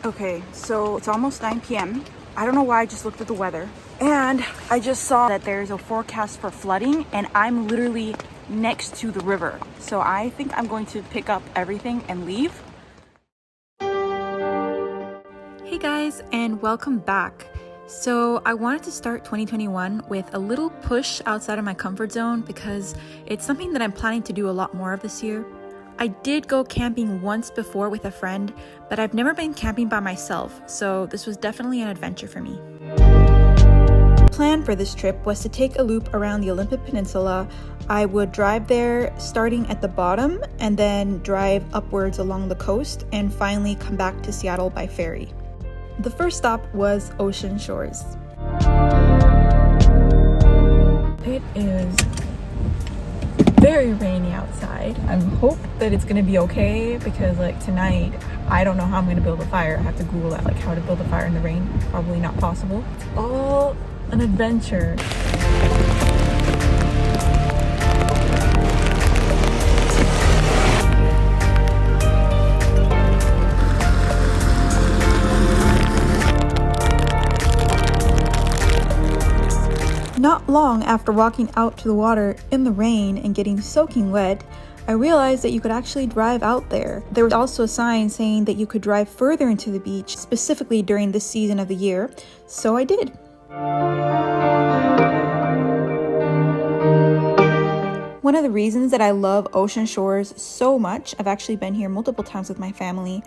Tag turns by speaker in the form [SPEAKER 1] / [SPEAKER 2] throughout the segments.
[SPEAKER 1] Okay, so it's almost 9 p.m. I don't know why I just looked at the weather and I just saw that there's a forecast for flooding and I'm literally next to the river. So I think I'm going to pick up everything and leave. Hey guys, and welcome back. So I wanted to start 2021 with a little push outside of my comfort zone because it's something that I'm planning to do a lot more of this year. I did go camping once before with a friend, but I've never been camping by myself, so this was definitely an adventure for me. The plan for this trip was to take a loop around the Olympic Peninsula. I would drive there starting at the bottom and then drive upwards along the coast and finally come back to Seattle by ferry. The first stop was Ocean Shores. It is very rainy outside. I hope that it's gonna be okay because like tonight I don't know how I'm gonna build a fire. I have to Google that, like how to build a fire in the rain. Probably not possible. It's all an adventure. Not long after walking out to the water in the rain and getting soaking wet, I realized that you could actually drive out there. There was also a sign saying that you could drive further into the beach, specifically during this season of the year, so I did. One of the reasons that I love Ocean Shores so much, I've actually been here multiple times with my family,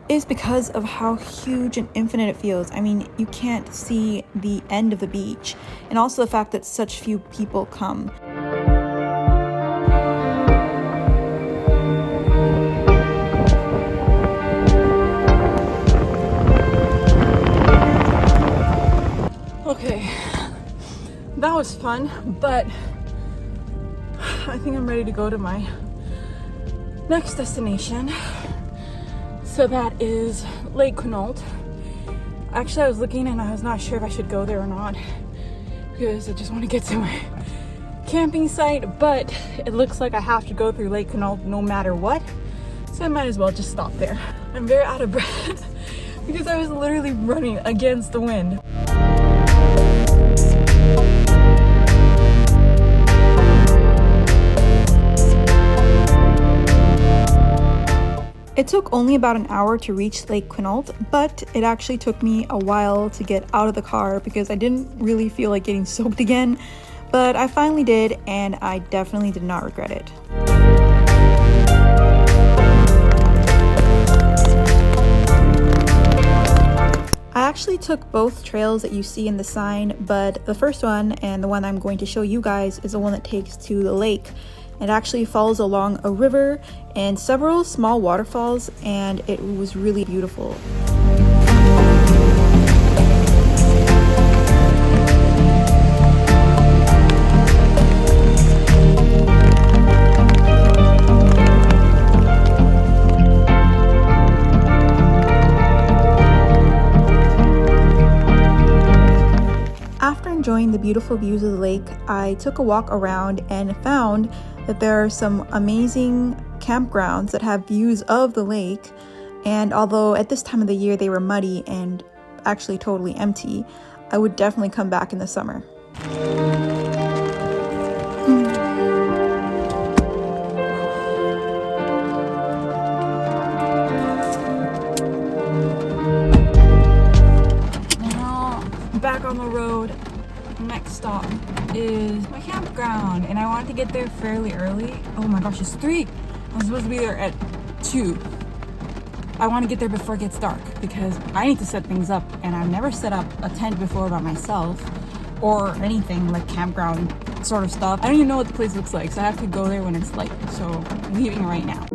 [SPEAKER 1] is because of how huge and infinite it feels. I mean, you can't see the end of the beach, and also the fact that such few people come. Okay, that was fun, but I think I'm ready to go to my next destination. So that is Lake Quinault. Actually, I was looking and I was not sure if I should go there or not because I just want to get to my camping site, but it looks like I have to go through Lake Quinault no matter what, so I might as well just stop there. I'm very out of breath because I was literally running against the wind. It took only about an hour to reach Lake Quinault, but it actually took me a while to get out of the car because I didn't really feel like getting soaked again, but I finally did, and I definitely did not regret it. I actually took both trails that you see in the sign, but the first one and the one I'm going to show you guys is the one that takes to the lake. It actually follows along a river and several small waterfalls, and it was really beautiful. After enjoying the beautiful views of the lake, I took a walk around and found that there are some amazing campgrounds that have views of the lake, and although at this time of the year they were muddy and actually totally empty, I would definitely come back in the summer. Now, back on the road. Next stop is my campground, and I wanted to get there fairly early. Oh my gosh, it's 3. I'm supposed to be there at 2. I want to get there before it gets dark because I need to set things up, and I've never set up a tent before by myself or anything like campground sort of stuff. I don't even know what the place looks like, so I have to go there when it's light. So I'm leaving right now.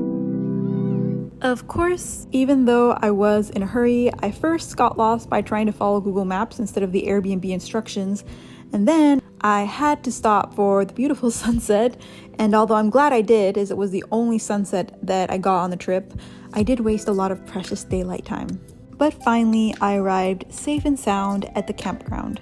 [SPEAKER 1] Of course, even though I was in a hurry, I first got lost by trying to follow Google Maps instead of the Airbnb instructions, and then I had to stop for the beautiful sunset, and although I'm glad I did, as it was the only sunset that I got on the trip, I did waste a lot of precious daylight time. But finally, I arrived safe and sound at the campground.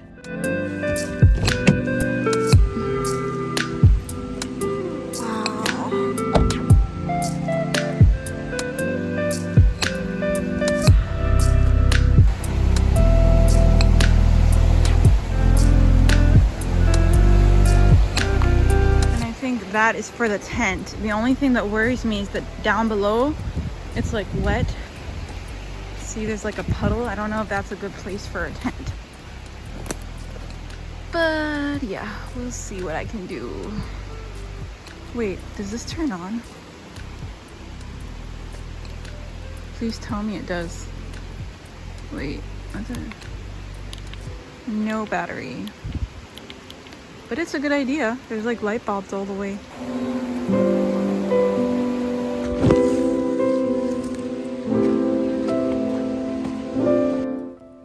[SPEAKER 1] that is for the tent. The only thing that worries me is that down below, it's like wet. See, there's like a puddle. I don't know if that's a good place for a tent. But yeah, we'll see what I can do. Wait, does this turn on? Please tell me it does. Wait, what's it? No battery. But it's a good idea. There's like light bulbs all the way.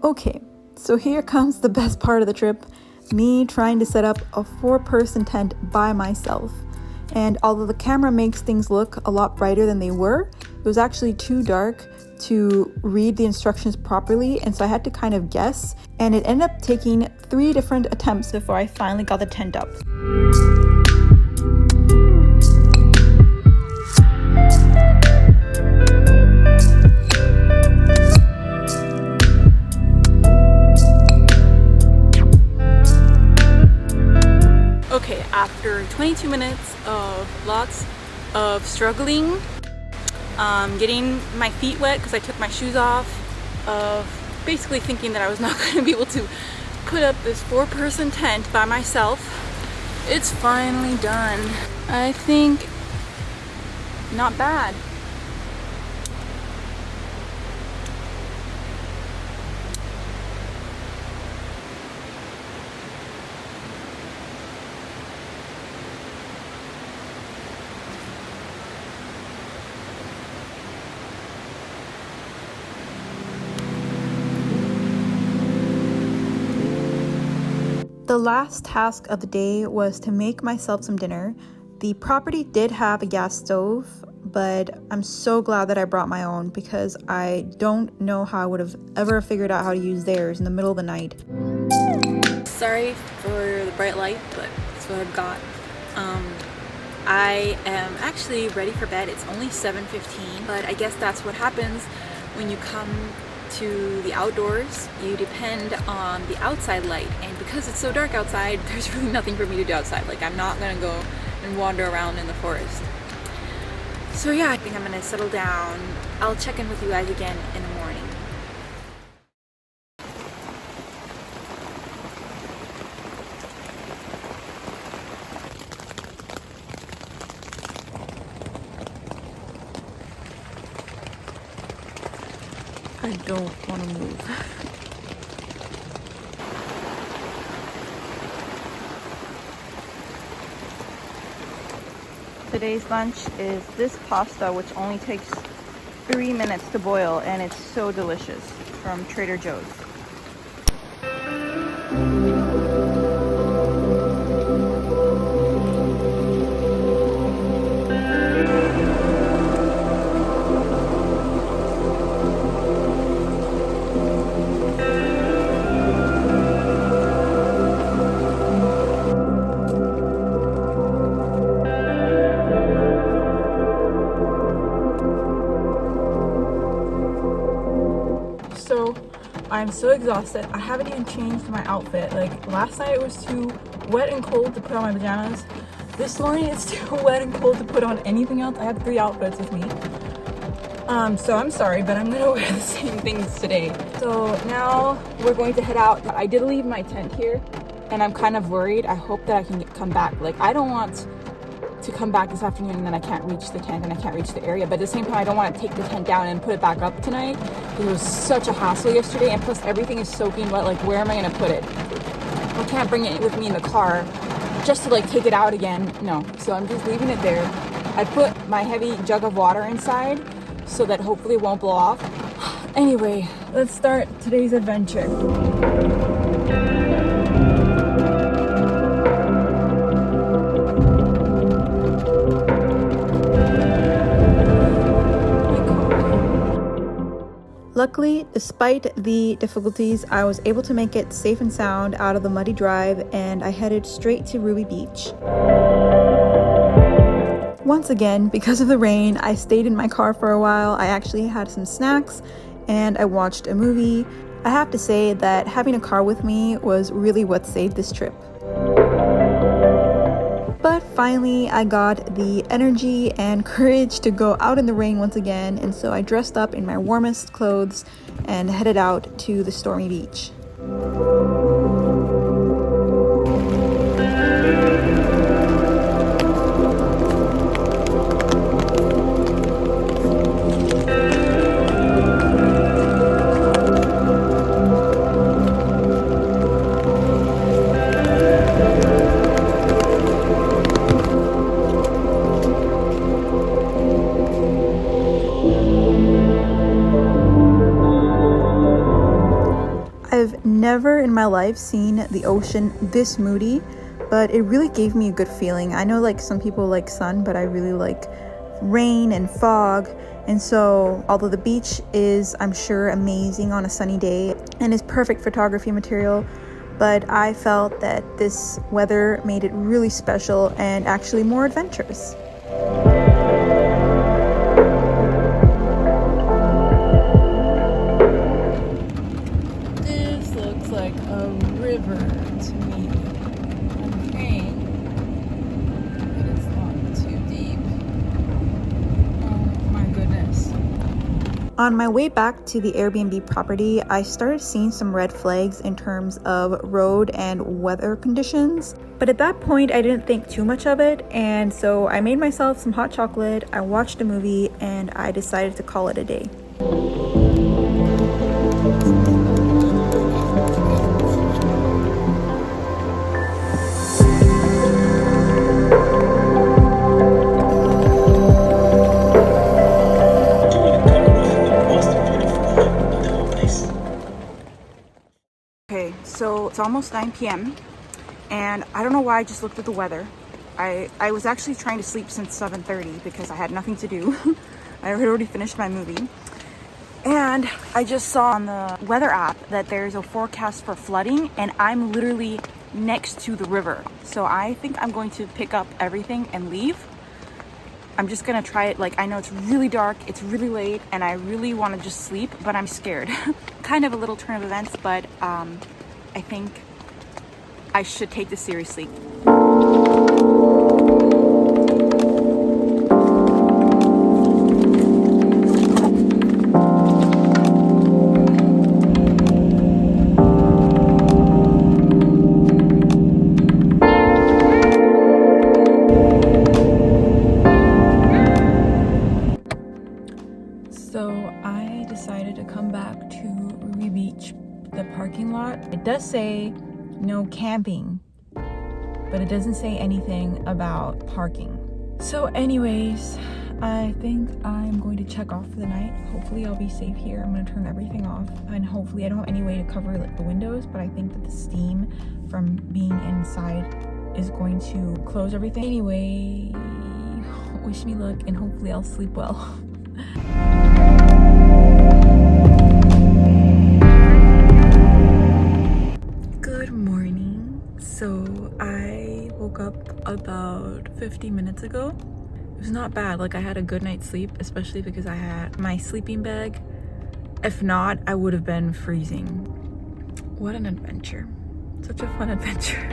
[SPEAKER 1] Okay, so here comes the best part of the trip. Me trying to set up a 4-person tent by myself. And although the camera makes things look a lot brighter than they were, it was actually too dark to read the instructions properly, and so I had to kind of guess, and it ended up taking 3 different attempts before I finally got the tent up. Okay, after 22 minutes of lots of struggling, getting my feet wet because I took my shoes off, of basically thinking that I was not going to be able to put up this 4-person tent by myself, it's finally done. I think not bad. The last task of the day was to make myself some dinner. The property did have a gas stove, but I'm so glad that I brought my own because I don't know how I would have ever figured out how to use theirs in the middle of the night. Sorry for the bright light, but that's what I've got. I am actually ready for bed. It's only 7:15, but I guess that's what happens when you come to the outdoors. You depend on the outside light, and because it's so dark outside, there's really nothing for me to do outside. Like, I'm not gonna go and wander around in the forest. So yeah, I think I'm gonna settle down. I'll check in with you guys again in the morning. I don't want to move. Today's lunch is this pasta, which only takes 3 minutes to boil, and it's so delicious, from Trader Joe's. I'm so exhausted. I haven't even changed my outfit. Like, last night it was too wet and cold to put on my pajamas. This morning it's too wet and cold to put on anything else. I have 3 outfits with me. So I'm sorry, but I'm gonna wear the same things today. So now we're going to head out. I did leave my tent here, and I'm kind of worried. I hope that I can come back. Like, I don't want to come back this afternoon and then I can't reach the tent and I can't reach the area, but at the same time I don't want to take the tent down and put it back up tonight. It was such a hassle yesterday, and plus everything is soaking wet. Like, where am I going to put it? I can't bring it with me in the car just to like take it out again. No, so I'm just leaving it there. I put my heavy jug of water inside so that hopefully it won't blow off. Anyway, let's start today's adventure. Luckily, despite the difficulties, I was able to make it safe and sound out of the muddy drive, and I headed straight to Ruby Beach. Once again, because of the rain, I stayed in my car for a while. I actually had some snacks and I watched a movie. I have to say that having a car with me was really what saved this trip. But finally, I got the energy and courage to go out in the rain once again, and so I dressed up in my warmest clothes and headed out to the stormy beach. I've never in my life seen the ocean this moody, but it really gave me a good feeling. I know like some people like sun, but I really like rain and fog. And so although the beach is, I'm sure, amazing on a sunny day and is perfect photography material, but I felt that this weather made it really special and actually more adventurous. Like a river to me. Okay, but it's not too deep. Oh my goodness. On my way back to the Airbnb property, I started seeing some red flags in terms of road and weather conditions. But at that point, I didn't think too much of it, and so I made myself some hot chocolate, I watched a movie, and I decided to call it a day. Okay, so it's almost 9 p.m. and I don't know why I just looked at the weather. I was actually trying to sleep since 7:30 because I had nothing to do. I had already finished my movie. And I just saw on the weather app that there's a forecast for flooding, and I'm literally next to the river. So I think I'm going to pick up everything and leave. I'm just gonna try it. Like, I know it's really dark, it's really late, and I really want to just sleep, but I'm scared. Kind of a little turn of events, but I think I should take this seriously. So I decided to come back to Ruby Beach, the parking lot. It does say no camping, but it doesn't say anything about parking. So anyways, I think I'm going to check off for the night. Hopefully I'll be safe here. I'm going to turn everything off, and hopefully I don't have any way to cover the windows, but I think that the steam from being inside is going to close everything. Anyway, wish me luck, and hopefully I'll sleep well. Good morning. So I woke up about 50 minutes ago. It was not bad. Like, I had a good night's sleep, especially because I had my sleeping bag. If not, I would have been freezing. What an adventure. Such a fun adventure.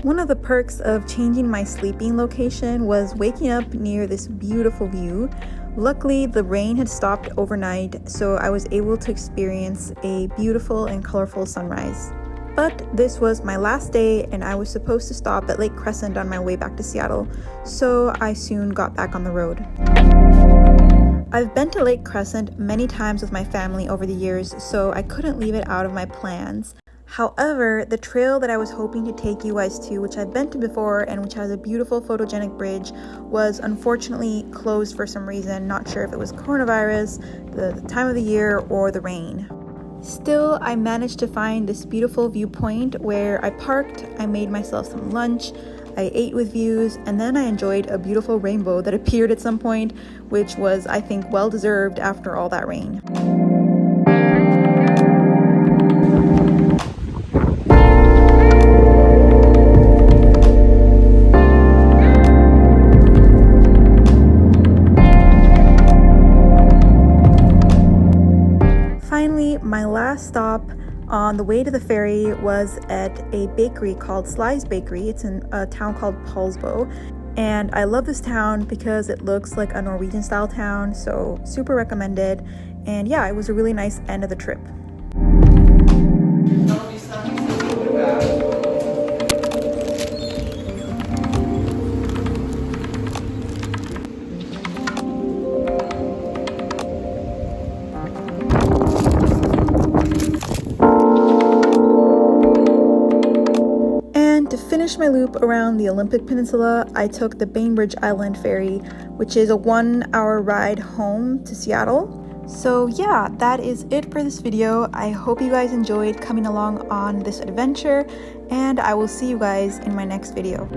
[SPEAKER 1] One of the perks of changing my sleeping location was waking up near this beautiful view. Luckily, the rain had stopped overnight, so I was able to experience a beautiful and colorful sunrise. But this was my last day, and I was supposed to stop at Lake Crescent on my way back to Seattle, so I soon got back on the road. I've been to Lake Crescent many times with my family over the years, so I couldn't leave it out of my plans. However, the trail that I was hoping to take you guys to, which I've been to before and which has a beautiful photogenic bridge, was unfortunately closed for some reason. Not sure if it was coronavirus, the time of the year, or the rain. Still, I managed to find this beautiful viewpoint where I parked, I made myself some lunch, I ate with views, and then I enjoyed a beautiful rainbow that appeared at some point, which was, I think, well deserved after all that rain. Finally, my last stop
[SPEAKER 2] On the way to the ferry was at a bakery called Sly's Bakery. It's in a town called Paulsbo. And I love this town because it looks like a Norwegian style town, so super recommended. And yeah, it was a really nice end of the trip. To finish my loop around the Olympic Peninsula, I took the Bainbridge Island ferry, which is a 1-hour ride home to Seattle. So yeah, that is it for this video. I hope you guys enjoyed coming along on this adventure, and I will see you guys in my next video.